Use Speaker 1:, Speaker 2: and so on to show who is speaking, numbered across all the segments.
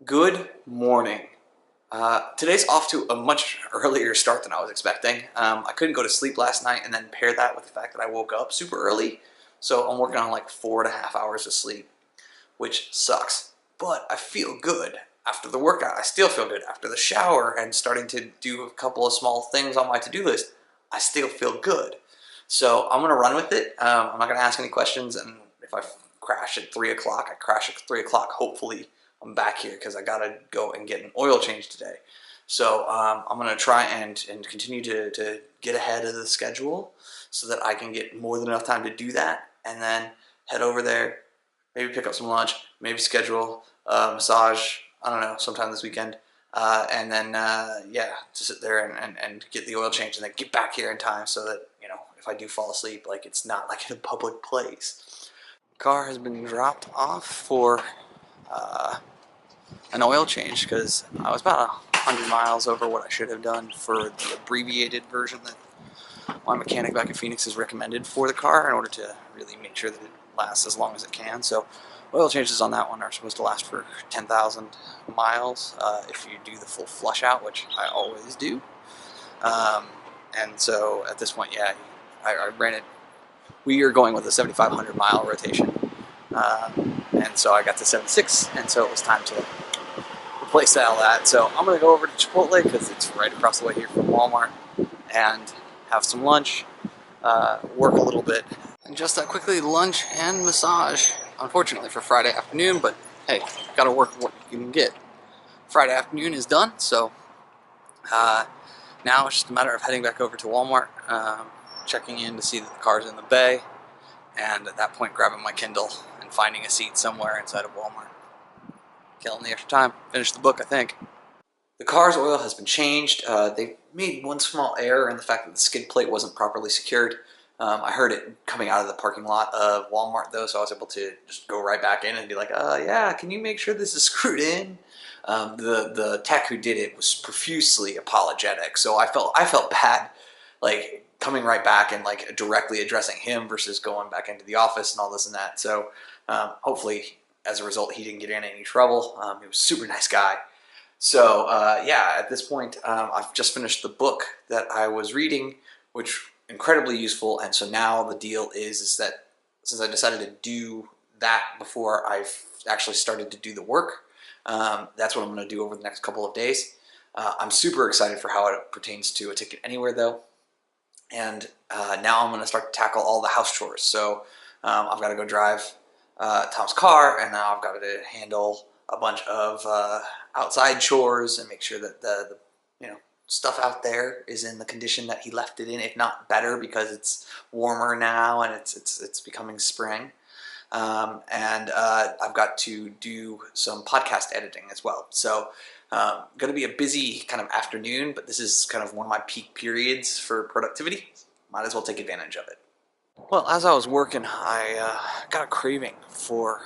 Speaker 1: Good morning. Today's off to a much earlier start than I was expecting. I couldn't go to sleep last night, and then pair that with the fact that I woke up super early. So I'm working on like 4.5 hours of sleep, which sucks. But I feel good after the workout. I still feel good after the shower and starting to do a couple of small things on my to-do list. I still feel good. So I'm going to run with it. I'm not going to ask any questions, and if I crash at 3 o'clock, I crash at 3 o'clock. Hopefully I'm back here because I gotta go and get an oil change today. So I'm gonna try and continue to get ahead of the schedule so that I can get more than enough time to do that, and then head over there, maybe pick up some lunch, maybe schedule a massage, I don't know, sometime this weekend, and then yeah, to sit there and get the oil change and then get back here in time so that, you know, if I do fall asleep, like it's not like in a public place. Car has been dropped off for an oil change because I was about 100 miles over what I should have done for the abbreviated version that my mechanic back in Phoenix has recommended for the car in order to really make sure that it lasts as long as it can. So oil changes on that one are supposed to last for 10,000 miles if you do the full flush out, which I always do. And so at this point, yeah, I ran it. We are going with a 7,500 mile rotation. And so I got to 7.6, and so it was time to replace all that. So I'm going to go over to Chipotle because it's right across the way here from Walmart and have some lunch, work a little bit, and just that quickly, lunch and massage. Unfortunately for Friday afternoon, but hey, got to work what you can get. Friday afternoon is done, so now it's just a matter of heading back over to Walmart, checking in to see that the car's in the bay, and at that point grabbing my Kindle and finding a seat somewhere inside of Walmart. Killing the extra time. Finish the book, I think. The car's oil has been changed. They made one small error in the fact that the skid plate wasn't properly secured. I heard it coming out of the parking lot of Walmart though, so I was able to just go right back in and be like, yeah, can you make sure this is screwed in? The tech who did it was profusely apologetic, so I felt bad, like coming right back and like directly addressing him versus going back into the office and all this and that. So hopefully, as a result, he didn't get in any trouble. He was a super nice guy. So yeah, at this point, I've just finished the book that I was reading, which incredibly useful. And so now the deal is that since I decided to do that before I've actually started to do the work, that's what I'm going to do over the next couple of days. I'm super excited for how it pertains to a ticket anywhere, though. And now I'm going to start to tackle all the house chores. So I've got to go drive Tom's car, and now I've got to handle a bunch of outside chores and make sure that the stuff out there is in the condition that he left it in, if not better, because it's warmer now and it's becoming spring. And I've got to do some podcast editing as well. So going to be a busy kind of afternoon, but this is kind of one of my peak periods for productivity. Might as well take advantage of it. Well, as I was working, I got a craving for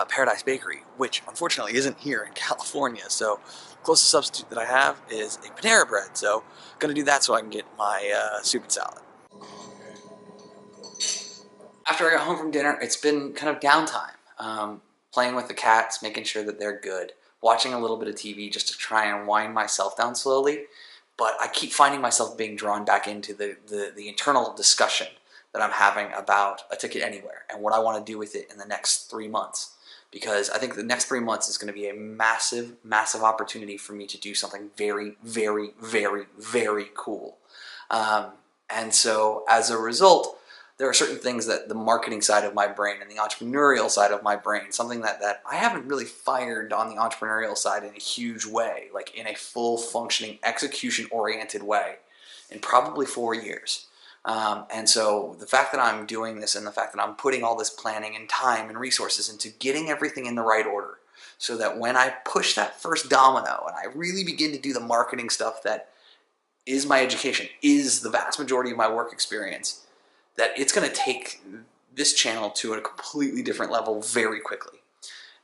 Speaker 1: Paradise Bakery, which unfortunately isn't here in California. So the closest substitute that I have is a Panera Bread. So I'm going to do that so I can get my soup and salad. After I got home from dinner, it's been kind of downtime. Playing with the cats, making sure that they're good, watching a little bit of TV just to try and wind myself down slowly. But I keep finding myself being drawn back into the internal discussion that I'm having about a ticket anywhere and what I want to do with it in the next 3 months. Because I think the next 3 months is going to be a massive, massive opportunity for me to do something very, very, very, very cool. And so as a result, there are certain things that the marketing side of my brain and the entrepreneurial side of my brain, something that I haven't really fired on the entrepreneurial side in a huge way, like in a full functioning execution-oriented way, in probably 4 years. And so the fact that I'm doing this and the fact that I'm putting all this planning and time and resources into getting everything in the right order so that when I push that first domino and I really begin to do the marketing stuff that is my education, is the vast majority of my work experience, that it's going to take this channel to a completely different level very quickly.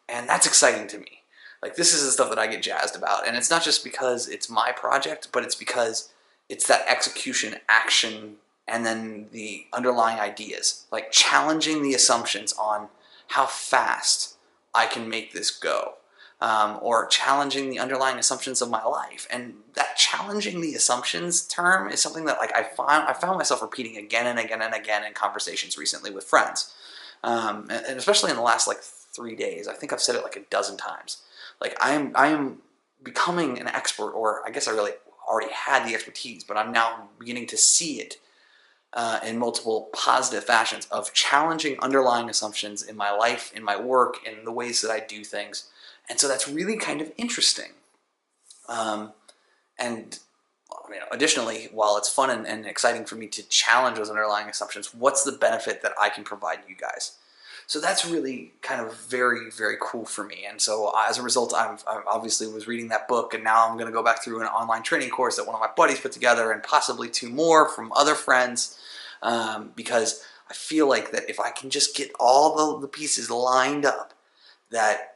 Speaker 1: And that's exciting to me. Like, this is the stuff that I get jazzed about. And it's not just because it's my project, but it's because it's that execution, action, and then the underlying ideas. Like, challenging the assumptions on how fast I can make this go.
Speaker 2: or challenging the underlying assumptions of my life. And that challenging the assumptions term is something that I found myself repeating again and again and again in conversations recently with friends, and especially in the last 3 days. I think I've said it a dozen times. I am becoming an expert, or I guess I really already had the expertise, but I'm now beginning to see it in multiple positive fashions of challenging underlying assumptions in my life, in my work, in the ways that I do things. And so that's really kind of interesting. And additionally, while it's fun and exciting for me to challenge those underlying assumptions, what's the benefit that I can provide you guys? So that's really kind of very, very cool for me. And so as a result, I obviously was reading that book, and now I'm going to go back through an online training course that one of my buddies put together, and possibly 2 more from other friends, because I feel like that if I can just get all the pieces lined up, that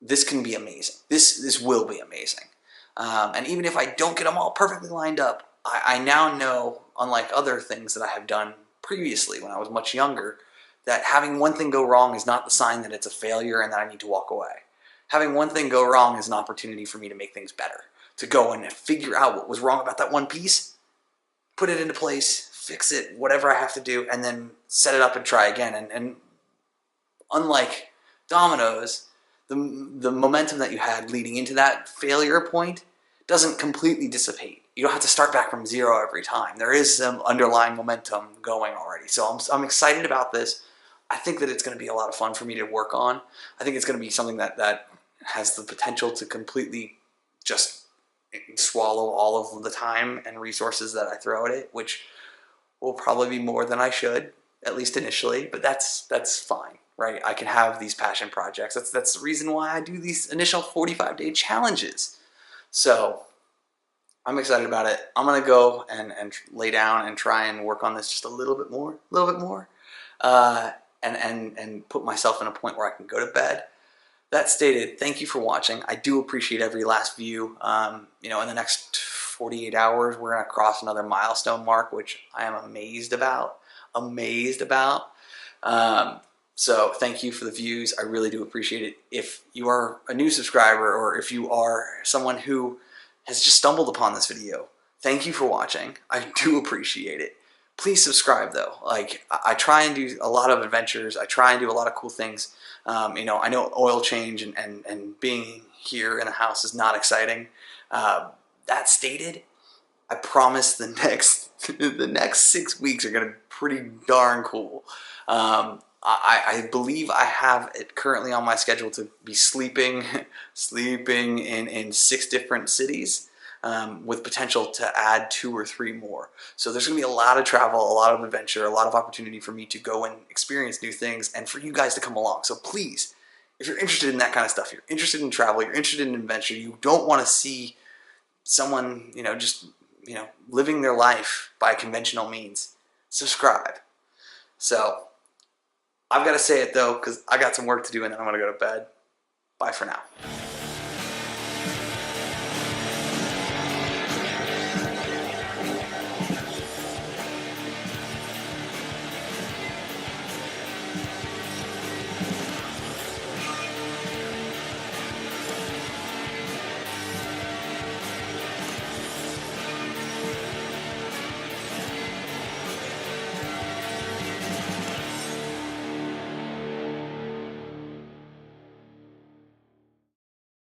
Speaker 2: this can be amazing. This will be amazing. And even if I don't get them all perfectly lined up, I now know, unlike other things that I have done previously when I was much younger, that having one thing go wrong is not the sign that it's a failure and that I need to walk away. Having one thing go wrong is an opportunity for me to make things better, to go and figure out what was wrong about that one piece, put it into place, fix it, whatever I have to do, and then set it up and try again. And unlike dominoes, the momentum that you had leading into that failure point doesn't completely dissipate. You don't have to start back from zero every time. There is some underlying momentum going already. So I'm excited about this. I think that it's going to be a lot of fun for me to work on. I think it's going to be something that has the potential to completely just swallow all of the time and resources that I throw at it, which will probably be more than I should, at least initially, but that's fine, right? I can have these passion projects. That's the reason why I do these initial 45-day challenges. So I'm excited about it. I'm gonna go and lay down and try and work on this just a little bit more, and put myself in a point where I can go to bed. That stated, thank you for watching. I do appreciate every last view. In the next 48 hours, we're gonna cross another milestone mark, which I am amazed about. So thank you for the views. I really do appreciate it. If you are a new subscriber, or if you are someone who has just stumbled upon this video, thank you for watching. I do appreciate it. Please subscribe though. I try and do a lot of adventures. I try and do a lot of cool things. I know oil change and being here in the house is not exciting. That stated, I promise the next 6 weeks are going to be pretty darn cool. I believe I have it currently on my schedule to be sleeping in 6 different cities, with potential to add 2 or 3 more. So there's going to be a lot of travel, a lot of adventure, a lot of opportunity for me to go and experience new things, and for you guys to come along. So please, if you're interested in that kind of stuff, you're interested in travel, you're interested in adventure, you don't want to see someone, just living their life by conventional means, subscribe. So I've got to say it though, because I got some work to do and then I'm going to go to bed. Bye for now.